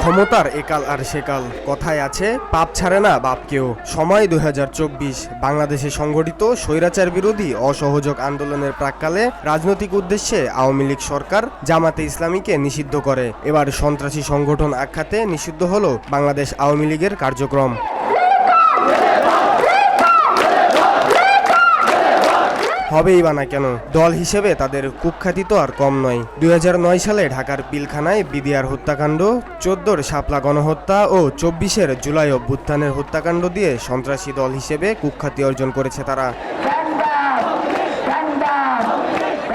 ক্ষমতার একাল আর সেকাল, কথায় আছে পাপ ছাড়ে না বাপকেও। সময় ২০২৪, বাংলাদেশে সংগঠিত স্বৈরাচার বিরোধী অসহযোগ আন্দোলনের প্রাক্কালে রাজনৈতিক উদ্দেশ্যে আওয়ামী লীগ সরকার জামাতে ইসলামীকে নিষিদ্ধ করে। এবার সন্ত্রাসী সংগঠন আখ্যাতে নিষিদ্ধ হল বাংলাদেশ আওয়ামী লীগের কার্যক্রম। হবেই বা না কেন, দল হিসেবে তাদের কুখ্যাতি তো আর কম নয়। ২০০৯ সালে ঢাকার পিলখানায় বিডিআর হত্যাকাণ্ড, ১৪র শাপলা গণহত্যা ও ২৪-এর জুলাই অভ্যুত্থানের হত্যাকাণ্ড দিয়ে সন্ত্রাসী দল হিসেবে কুখ্যাতি অর্জন করেছে তারা।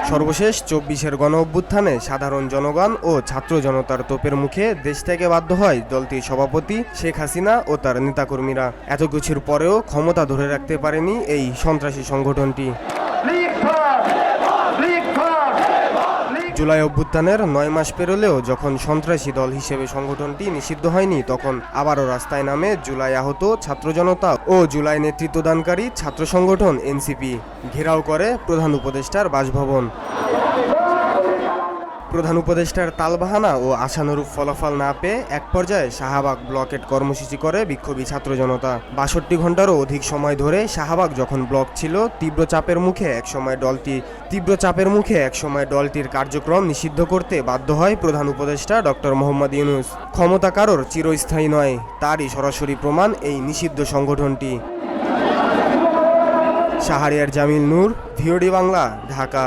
সর্বশেষ ২৪-এর গণ অভ্যুত্থানে সাধারণ জনগণ ও ছাত্র জনতার তোপের মুখে দেশ থেকে বাধ্য হয় দলটির সভাপতি শেখ হাসিনা ও তার নেতাকর্মীরা। এত কিছুর পরেও ক্ষমতা ধরে রাখতে পারেনি এই সন্ত্রাসী সংগঠনটি। জুলাই অভ্যুত্থানের ৯ মাস পেরোলেও যখন সন্ত্রাসী দল হিসেবে সংগঠনটি নিষিদ্ধ হয়নি, তখন আবারও রাস্তায় নামে জুলাই আহত ছাত্র জনতা ও জুলাই নেতৃত্বদানকারী ছাত্র সংগঠন এনসিপি। ঘেরাও করে প্রধান উপদেষ্টার বাসভবন। প্রধান উপদেষ্টার তালবাহানা ও আশানুরূপ ফলাফল না পেয়ে এক পর্যায়ে শাহবাগ ব্লকেট কর্মসূচি করে বিক্ষোভী ছাত্র জনতা। ৬২ ঘন্টারও অধিক সময় ধরে শাহবাগ যখন ব্লক ছিল, তীব্র চাপের মুখে একসময় দলটির কার্যক্রম নিষিদ্ধ করতে বাধ্য হয় প্রধান উপদেষ্টা ডক্টর মোহাম্মদ ইউনূস। ক্ষমতা কারোর চিরস্থায়ী নয়, তারই সরাসরি প্রমাণ এই নিষিদ্ধ সংগঠনটি। শাহরিয়ার জামিল নূর, ভিওডি বাংলা, ঢাকা।